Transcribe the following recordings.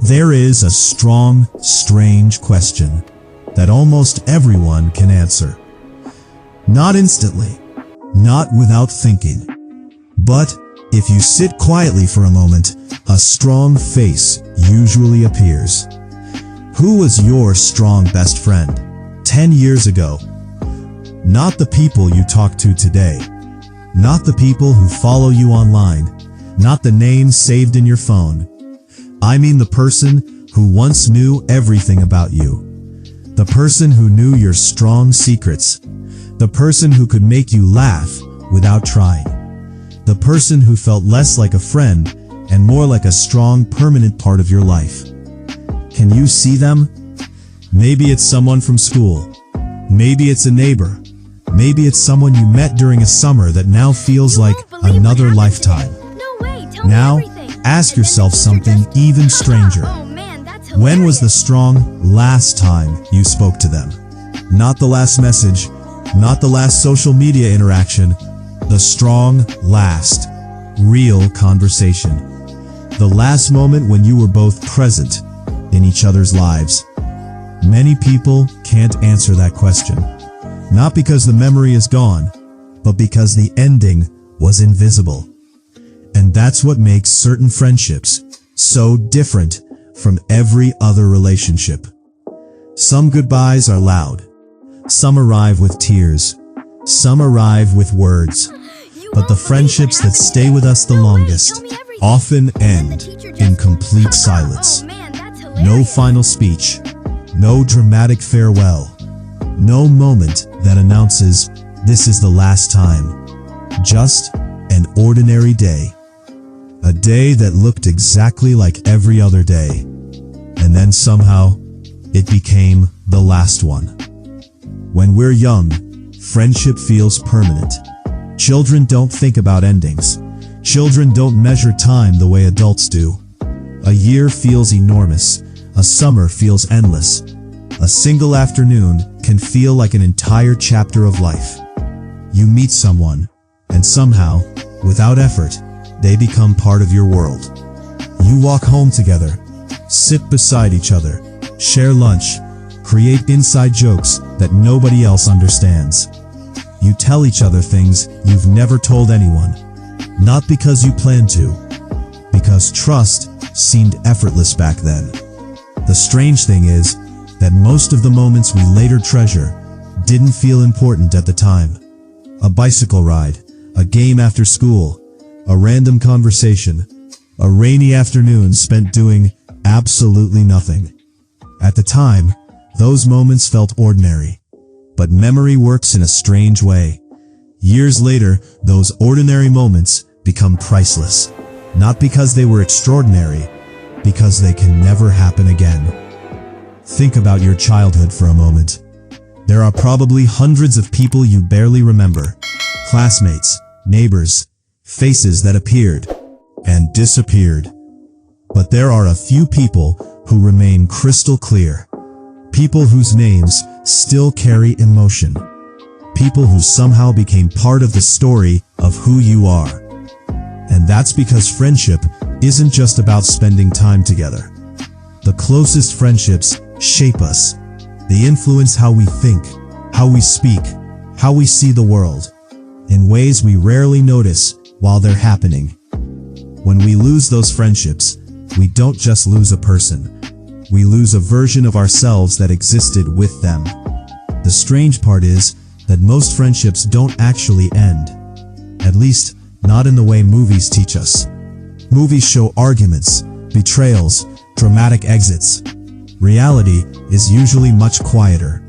There is a strong, strange question that almost everyone can answer. Not instantly, not without thinking, but if you sit quietly for a moment, a strong face usually appears. Who was your strong best friend 10 years ago? Not the people you talk to today, not the people who follow you online, not the names saved in your phone. I mean the person who once knew everything about you. The person who knew your strong secrets. The person who could make you laugh without trying. The person who felt less like a friend and more like a strong, permanent part of your life. Can you see them? Maybe it's someone from school. Maybe it's a neighbor. Maybe it's someone you met during a summer that now feels like another lifetime. Now, ask yourself something even stranger. When was the strong last time you spoke to them? Not the last message, not the last social media interaction, the strong last, real conversation. The last moment when you were both present in each other's lives. Many people can't answer that question. Not because the memory is gone, but because the ending was invisible. And that's what makes certain friendships so different from every other relationship. Some goodbyes are loud. Some arrive with tears. Some arrive with words. But the friendships that stay with us the longest often end in complete silence. No final speech. No dramatic farewell. No moment that announces this is the last time. Just an ordinary day. A day that looked exactly like every other day. And then somehow, it became the last one. When we're young, friendship feels permanent. Children don't think about endings. Children don't measure time the way adults do. A year feels enormous. A summer feels endless. A single afternoon can feel like an entire chapter of life. You meet someone, and somehow, without effort, they become part of your world. You walk home together, sit beside each other, share lunch, create inside jokes that nobody else understands. You tell each other things you've never told anyone, not because you planned to, because trust seemed effortless back then. The strange thing is that most of the moments we later treasure didn't feel important at the time. A bicycle ride, a game after school, a random conversation, a rainy afternoon spent doing absolutely nothing. At the time, those moments felt ordinary. But memory works in a strange way. Years later, those ordinary moments become priceless. Not because they were extraordinary, because they can never happen again. Think about your childhood for a moment. There are probably hundreds of people you barely remember. Classmates, neighbors, faces that appeared and disappeared. But there are a few people who remain crystal clear. People whose names still carry emotion. People who somehow became part of the story of who you are. And that's because friendship isn't just about spending time together. The closest friendships shape us. They influence how we think, how we speak, how we see the world, in ways we rarely notice while they're happening. When we lose those friendships, we don't just lose a person. We lose a version of ourselves that existed with them. The strange part is that most friendships don't actually end. At least, not in the way movies teach us. Movies show arguments, betrayals, dramatic exits. Reality is usually much quieter.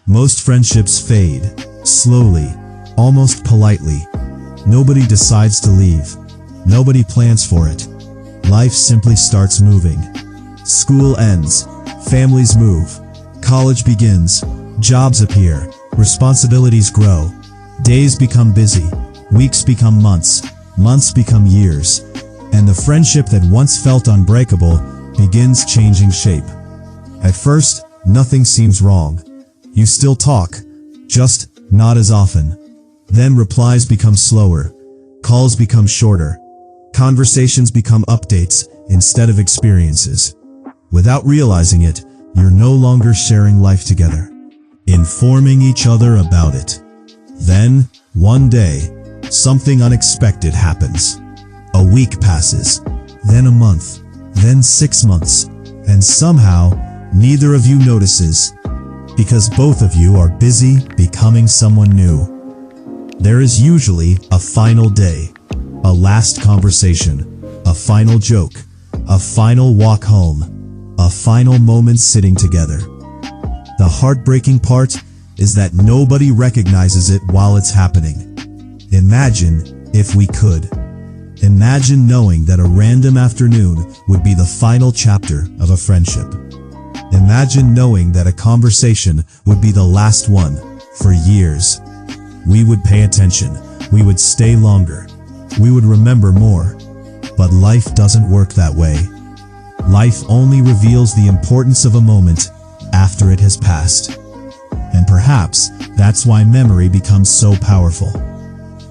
Most friendships fade, slowly, almost politely. Nobody decides to leave. Nobody plans for it. Life simply starts moving. School ends, families move, college begins, jobs appear, responsibilities grow, days become busy, weeks become months, months become years, and the friendship that once felt unbreakable begins changing shape. At first, nothing seems wrong. You still talk, just not as often. Then replies become slower, calls become shorter, conversations become updates instead of experiences. Without realizing it, you're no longer sharing life together, informing each other about it. Then, one day, something unexpected happens. A week passes, then a month, then 6 months, and somehow, neither of you notices, because both of you are busy becoming someone new. There is usually a final day, a last conversation, a final joke, a final walk home, a final moment sitting together. The heartbreaking part is that nobody recognizes it while it's happening. Imagine if we could. Imagine knowing that a random afternoon would be the final chapter of a friendship. Imagine knowing that a conversation would be the last one for years. We would pay attention, we would stay longer, we would remember more. But life doesn't work that way. Life only reveals the importance of a moment after it has passed. And perhaps that's why memory becomes so powerful.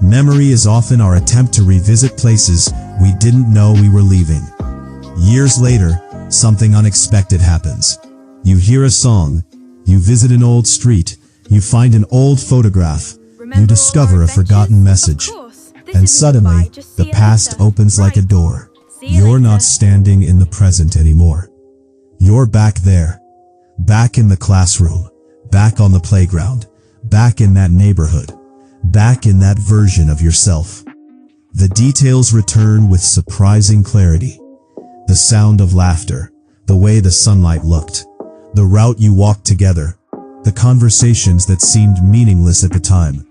Memory is often our attempt to revisit places we didn't know we were leaving. Years later, something unexpected happens. You hear a song, you visit an old street, you find an old photograph, you discover a forgotten message, and suddenly, the past opens like a door. You're not standing in the present anymore. You're back there. Back in the classroom. Back on the playground. Back in that neighborhood. Back in that version of yourself. The details return with surprising clarity. The sound of laughter. The way the sunlight looked. The route you walked together. The conversations that seemed meaningless at the time.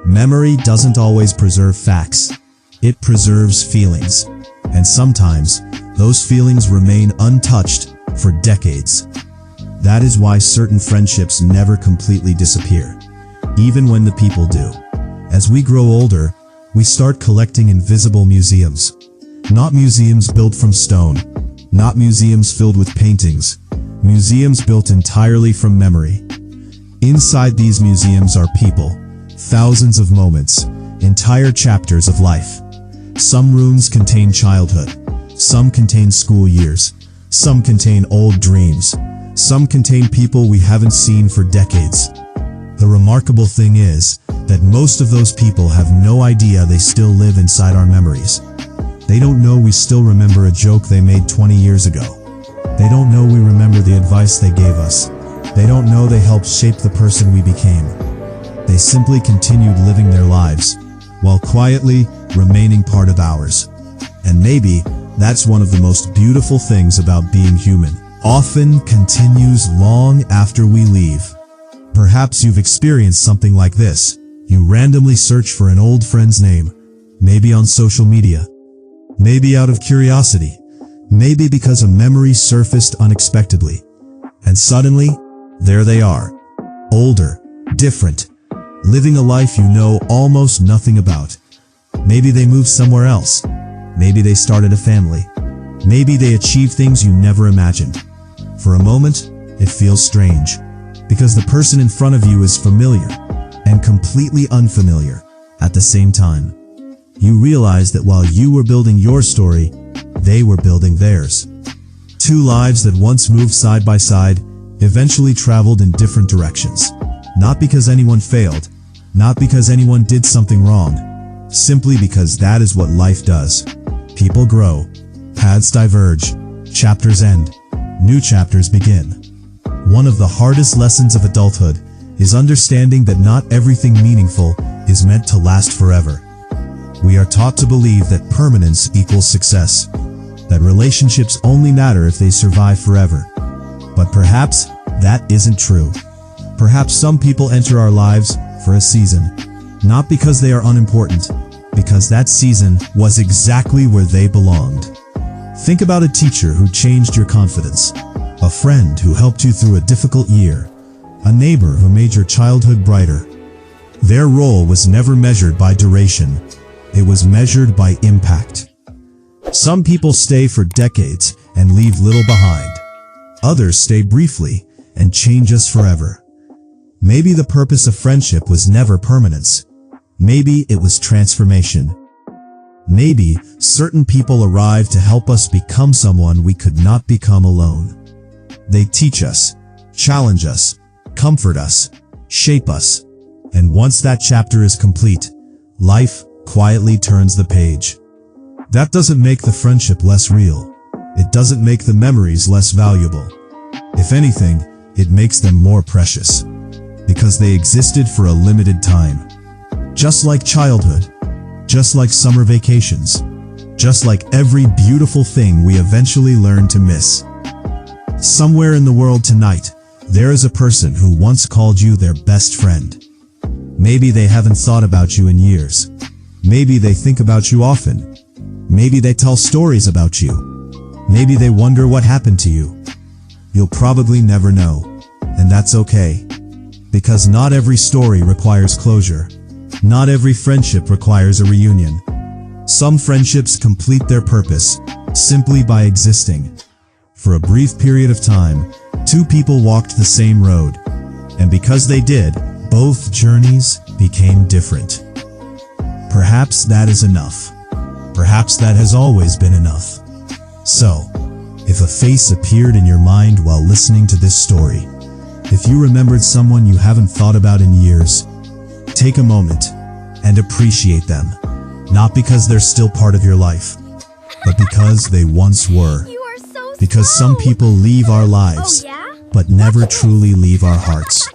Memory doesn't always preserve facts. It preserves feelings. And sometimes, those feelings remain untouched for decades. That is why certain friendships never completely disappear, even when the people do. As we grow older, we start collecting invisible museums. Not museums built from stone. Not museums filled with paintings. Museums built entirely from memory. Inside these museums are people. Thousands of moments, entire chapters of life. Some rooms contain childhood, some contain school years, some contain old dreams, some contain people we haven't seen for decades. The remarkable thing is that most of those people have no idea they still live inside our memories. They don't know we still remember a joke they made 20 years ago. They don't know we remember the advice they gave us. They don't know they helped shape the person we became. They simply continued living their lives, while quietly remaining part of ours. And maybe that's one of the most beautiful things about being human. Often continues long after we leave. Perhaps you've experienced something like this. You randomly search for an old friend's name, maybe on social media, maybe out of curiosity, maybe because a memory surfaced unexpectedly. And suddenly, there they are. Older, different, living a life you know almost nothing about. Maybe they moved somewhere else. Maybe they started a family. Maybe they achieved things you never imagined. For a moment, it feels strange, because the person in front of you is familiar and completely unfamiliar at the same time. You realize that while you were building your story, they were building theirs. Two lives that once moved side by side eventually traveled in different directions. Not because anyone failed, not because anyone did something wrong, simply because that is what life does. People grow, paths diverge, chapters end, new chapters begin. One of the hardest lessons of adulthood is understanding that not everything meaningful is meant to last forever. We are taught to believe that permanence equals success, that relationships only matter if they survive forever. But perhaps that isn't true. Perhaps some people enter our lives for a season, not because they are unimportant, because that season was exactly where they belonged. Think about a teacher who changed your confidence, a friend who helped you through a difficult year, a neighbor who made your childhood brighter. Their role was never measured by duration, it was measured by impact. Some people stay for decades and leave little behind. Others stay briefly and change us forever. Maybe the purpose of friendship was never permanence. Maybe it was transformation. Maybe certain people arrived to help us become someone we could not become alone. They teach us, challenge us, comfort us, shape us. And once that chapter is complete, life quietly turns the page. That doesn't make the friendship less real. It doesn't make the memories less valuable. If anything, it makes them more precious. Because they existed for a limited time. Just like childhood. Just like summer vacations. Just like every beautiful thing we eventually learn to miss. Somewhere in the world tonight, there is a person who once called you their best friend. Maybe they haven't thought about you in years. Maybe they think about you often. Maybe they tell stories about you. Maybe they wonder what happened to you. You'll probably never know. And that's okay. Because not every story requires closure. Not every friendship requires a reunion. Some friendships complete their purpose simply by existing. For a brief period of time, two people walked the same road. And because they did, both journeys became different. Perhaps that is enough. Perhaps that has always been enough. So, if a face appeared in your mind while listening to this story, if you remembered someone you haven't thought about in years, take a moment and appreciate them. Not because they're still part of your life, but because they once were. You are so Because some people leave our lives, but never truly leave our hearts.